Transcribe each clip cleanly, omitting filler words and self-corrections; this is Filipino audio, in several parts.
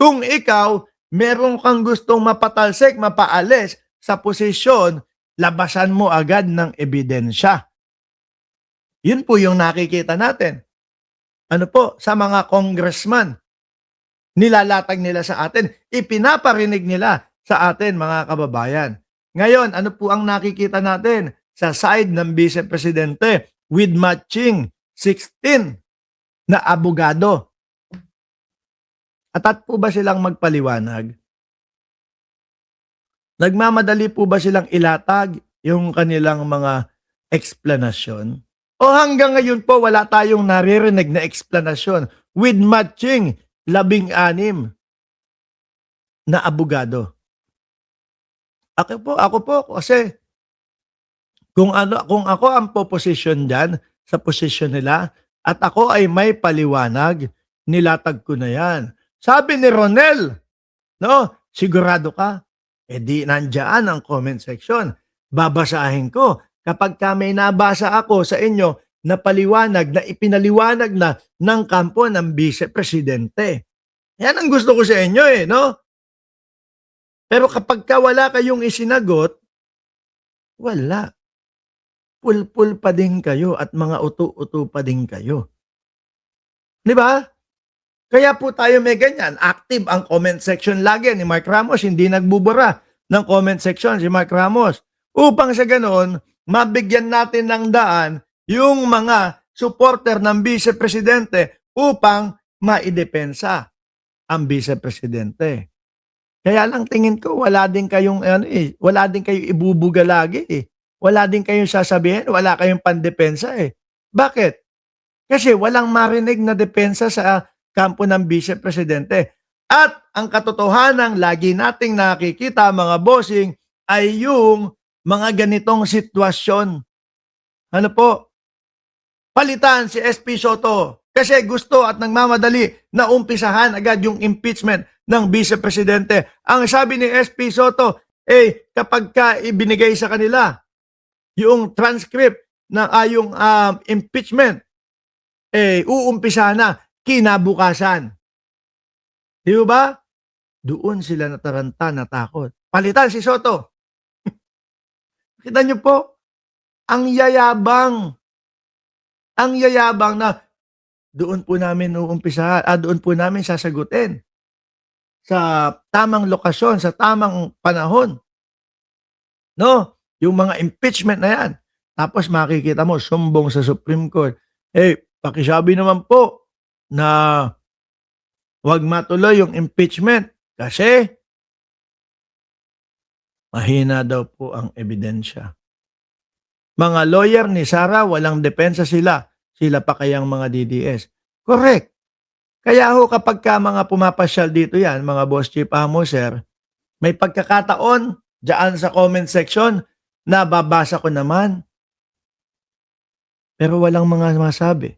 Kung ikaw, meron kang gustong mapatalsik, mapaalis sa posisyon, labasan mo agad ng ebidensya. Yun po yung nakikita natin. Ano po, sa mga congressman, nilalatag nila sa atin, ipinaparinig nila sa atin mga kababayan. Ngayon, ano po ang nakikita natin sa side ng Vice Presidente with matching 16 na abogado? Atat po ba silang magpaliwanag? Nagmamadali po ba silang ilatag yung kanilang mga eksplanasyon? O hanggang ngayon po wala tayong naririnig na eksplanasyon with matching 16 na abogado? Ako po kasi kung ako ang poposisyon diyan sa posisyon nila at ako ay may paliwanag, nilatag ko na 'yan. Sabi ni Ronel, no, sigurado ka? Eh di nandiyan ang comment section. Babasahin ko. Kapag may nabasa ako sa inyo na paliwanag, na ipinaliwanag na ng kampo ng Vice Presidente. Yan ang gusto ko sa inyo no? Pero kapag wala kayong isinagot, wala. Pulpul pa din kayo at mga uto-uto pa din kayo. Di ba? Kaya po tayo may ganyan. Active ang comment section lagi ni Mark Ramos. Hindi nagbubura ng comment section si Mark Ramos. Upang sa ganoon, mabigyan natin ng daan yung mga supporter ng Vice Presidente upang maidepensa ang Vice Presidente. Kaya lang tingin ko wala din kayong wala din kayong ibubuga lagi Wala din kayong sasabihin, wala kayong pandepensa Bakit? Kasi walang marinig na depensa sa kampo ng Vice Presidente. At ang katotohanan lagi nating nakikita mga bossing ay yung mga ganitong sitwasyon. Ano po? Palitan si SP Soto kasi gusto at nagmamadali na umpisahan agad yung impeachment ng Vice Presidente. Ang sabi ni SP Soto, kapag ibinigay sa kanila yung transcript ng yung impeachment, uumpisahan na kinabukasan. Di ba? Doon sila nataranta, natakot. Palitan si Soto. Kita niyo po, ang yayabang na doon po namin uumpisahan, doon po namin sasagutin sa tamang lokasyon, sa tamang panahon. No? Yung mga impeachment na yan. Tapos makikita mo, sumbong sa Supreme Court. Pakisabi naman po na huwag matuloy yung impeachment kasi mahina daw po ang ebidensya. Mga lawyer ni Sara, walang depensa sila. Sila pa kayang mga DDS. Correct. Kaya ho kapag mga pumapasyal dito yan, mga Boss Chief Amoser, may pagkakataon dyan sa comment section na babasa ko naman. Pero walang mga masabi.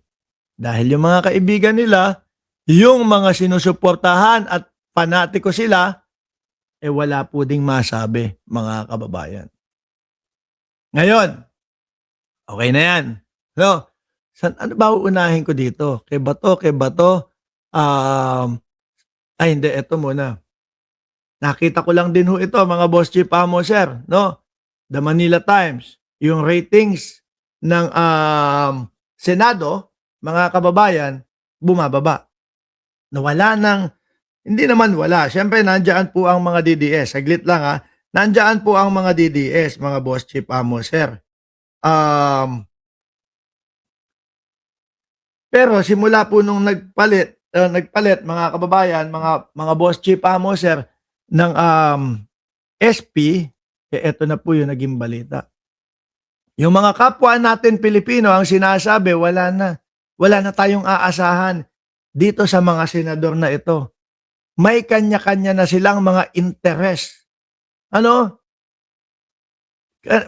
Dahil yung mga kaibigan nila, yung mga sinusuportahan at fanatiko sila, wala po ding masabi, mga kababayan. Ngayon, okay na yan. No? Ano ba uunahin ko dito? Kay Bato? Hindi, eto muna. Nakita ko lang din ho ito, mga Boss Chief Amoser, no? The Manila Times, yung ratings ng Senado, mga kababayan, bumababa. Nawala ng, hindi naman wala. Siyempre, nandiyan po ang mga DDS. Saglit lang Nandiyan po ang mga DDS, mga Boss Chief Amoser. Pero simula po nung nagpalit mga kababayan, mga Boss Chief Amoser ng SP, eto na po yung naging balita. Yung mga kapwa natin Pilipino ang sinasabi, wala na tayong aasahan dito sa mga senador na ito. May kanya-kanya na silang mga interes.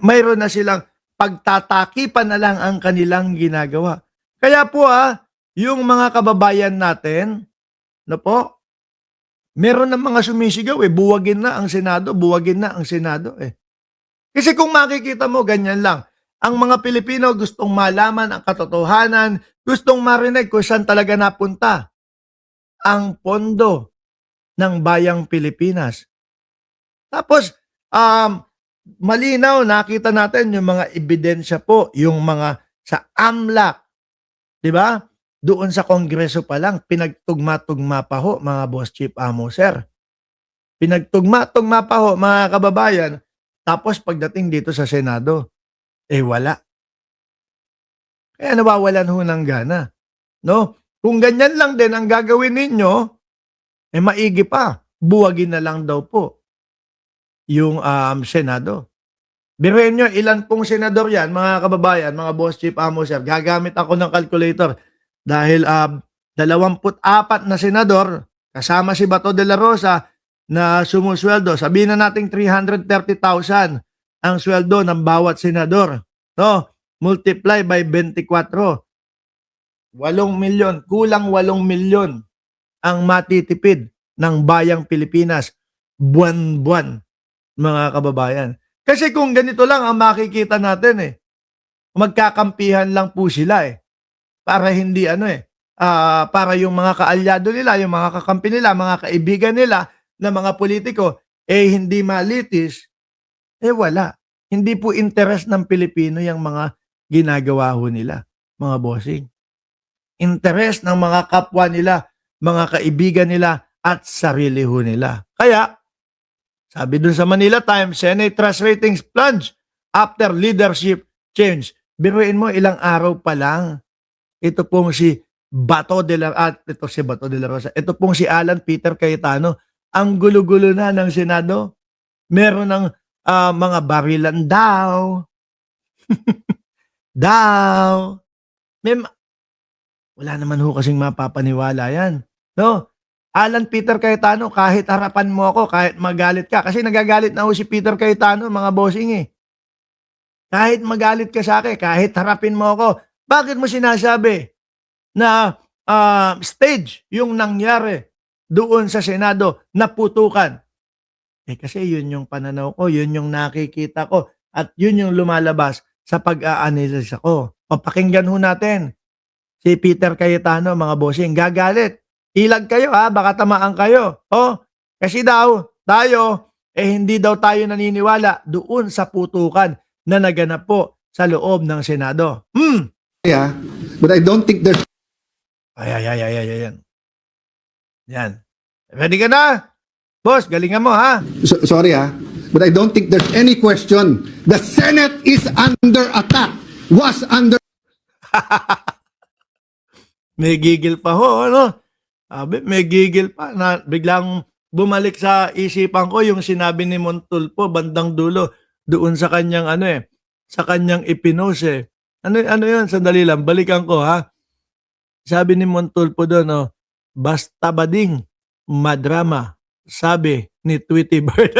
Mayroon na silang pagtatakipan na lang ang kanilang ginagawa. Kaya po yung mga kababayan natin, meron ng mga sumisigaw buwagin na ang Senado, buwagin na ang Senado Kasi kung makikita mo, ganyan lang. Ang mga Pilipino gustong malaman ang katotohanan, gustong marinig kung saan talaga napunta ang pondo ng bayang Pilipinas. Tapos, malinaw nakita natin yung mga ebidensya po, yung mga sa AMLAC, 'di ba? Doon sa Kongreso pa lang pinagtugma-tugma pa ho mga Boss Chief Amo Sir. Pinagtugma-tugma pa ho mga kababayan. Tapos pagdating dito sa Senado, eh wala. Kaya nawawalan ho ng gana, no? Kung ganyan lang din ang gagawin ninyo, eh maigi pa. Buwagin na lang daw po yung Senado. Biruin nyo, ilan pong senador yan, mga kababayan, mga Boss Chief Amo Sir. Gagamit ako ng calculator dahil 24 na senador, kasama si Bato de la Rosa na sumusweldo. Sabihin na natin 330,000 ang sweldo ng bawat senador. No? Multiply by 24. 8 milyon, kulang 8 milyon ang matitipid ng bayang Pilipinas buwan-buwan, mga kababayan. Kasi kung ganito lang ang makikita natin magkakampihan lang po sila para hindi para yung mga kaalyado nila, yung mga kakampi nila, mga kaibigan nila na mga politiko hindi malitis, wala. Hindi po interes ng Pilipino yung mga ginagawa ho nila, mga bossing. Interes ng mga kapwa nila, mga kaibigan nila at sarili ho nila. Kaya sabi dun sa Manila Times, Senate trust ratings plunge after leadership change. Biruin mo, ilang araw pa lang. Ito pong si Bato de la Rosa. Ito pong si Alan Peter Cayetano. Ang gulo-gulo na ng Senado. Meron ng mga barilan daw. daw. Wala naman ho kasing mapapaniwala yan. No? Alan Peter Cayetano, kahit harapan mo ako, kahit magalit ka, kasi nagagalit na ho si Peter Cayetano, mga bossing Kahit magalit ka sa akin, kahit harapin mo ako, bakit mo sinasabi na stage yung nangyari doon sa Senado na putukan? Kasi yun yung pananaw ko, yun yung nakikita ko, at yun yung lumalabas sa pag-a-analyze ko. Papakinggan ho natin si Peter Cayetano, mga bossing, gagalit. Ilag kayo baka tamaan kayo. Kasi daw, tayo, hindi daw tayo naniniwala doon sa putukan na naganap po sa loob ng Senado. Yeah, but I don't think there's... Yan. Yan. Ready ka na? Boss, galingan mo Sorry but I don't think there's any question. The Senate is under attack. Was under... May gigil pa ho, may gigil pa na biglang bumalik sa isipan ko yung sinabi ni Montulfo bandang dulo doon sa kanyang sa kanyang ipinost Ano yun? Sandali lang, balikan ko Sabi ni Montulfo doon, basta bading madrama, sabi ni Tweety Bird.